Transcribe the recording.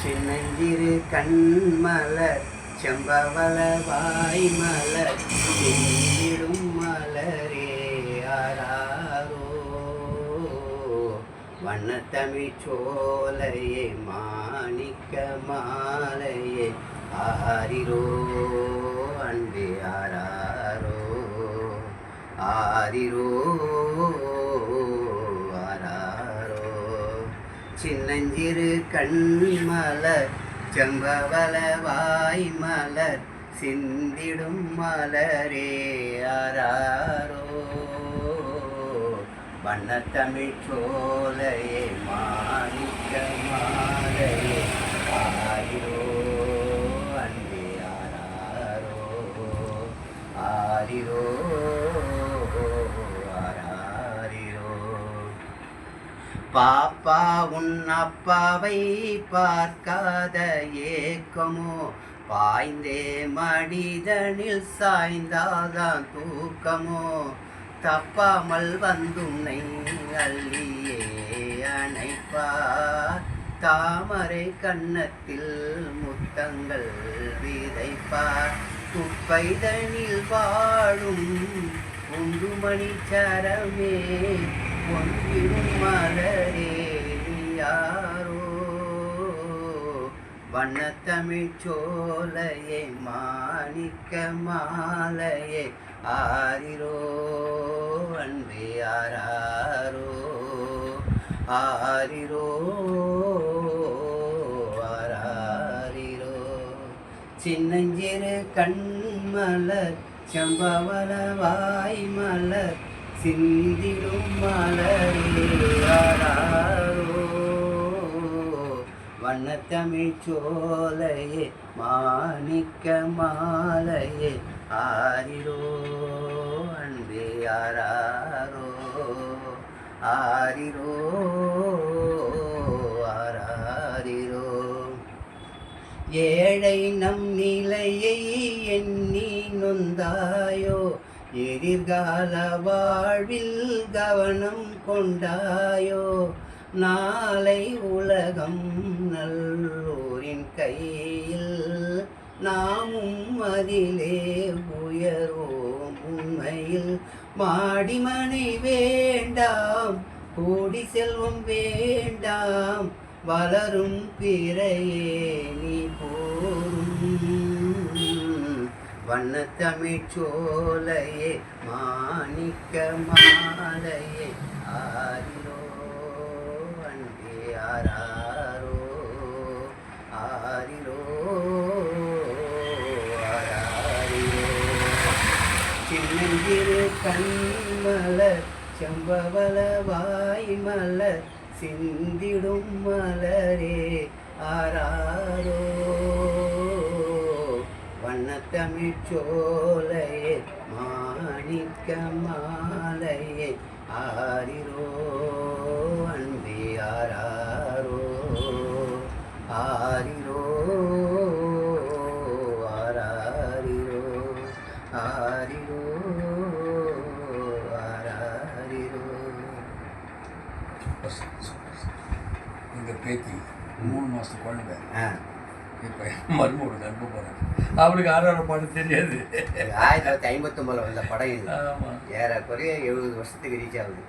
சின்னஞ்சிறு கண்மலர் செம்பவள வாய்மலர் செந்திடும் மலரே ஆராரோ வண்ணத்தமிழ் சோலையே மாணிக்க மாலையே ஆரிரோ அன்பே ஆராரோ ஆரிரோ ஆராரோ சின்னஞ்சிறு கண்மலர் செம்பவள வாய்மலர் சிந்திடும் மலரே ஆராரோ வண்ணத்தமிழ் சோலையே மாணிக்க மாலையே ஆரிரோ அன்பே ஆராரோ ஆரிரோ ஆராரிரோ பாப்பா உன் அப்பாவை பார்க்காத ஏக்கமோ பாய்ந்தே மனிதனில் சாய்ந்தாதான் தூக்கமோ தப்பாமல் வந்துன்னை அள்ளியே அணைப்பார் தாமரை கன்னத்தில் முத்தங்கள் விதைப்பார் குப்பைதனில் வாழும் குண்டுமணி சரமே பொன்றிடும் மலரே யாரோ வண்ணத்தமிழ் சோலையே மாணிக்க மாலையே ஆரிரோ அன்பே ஆராரோ ஆரிரோ ஆராரிரோ சின்னஞ்சிறு கண்மலர் செம்பவள வாய்மலர் சிந்திடும் மலரே ஆராரோ வண்ணத்தமிழ் சோலையே மாணிக்க மாலையே ஆரிரோ அன்பே ஆராரோ ஆரிரோ ஆராரிரோ ஏழை நம் நிலையை எண்ணி நொந்தாயோ எதிர்கால வாழ்வில் கவனம் கொண்டாயோ நாளை உலகம் நல்லோரின் கையில் நாமும் அதிலே உயர்வோம் உண்மையில் மாடிமனை வேண்டாம் கோடி செல்வம் வேண்டாம் வளரும் பிறையே நீ போரும் வண்ணத்தமிழ் சோலையே மாணிக்க மாலையே ஆரிரோ அன்பே ஆராரோ ஆரிரோ ஆராரிரோ சின்னஞ்சிறு கண்மலர் செம்பவள வாய்மலர் சிந்திடும் மலரே ஆராரோ வண்ணத்தமிழ் சோலையே மாணிக்க மாலையே ஆரிரோ அன்பே ஆராரோ ஆரிரோ ஆராரிரோ ஆரிரோ ஆராரிரோ எங்கள் பேத்தி 3 மாதத்து குழந்தை இப்போ மருமோடு அனுப்ப போகிறேன். அவனுக்கு 6 பாட்டு தெரியாது. 1959 வந்த படம். ஏறக்குறைய 70 வருஷத்துக்கு ரீச் ஆகுது.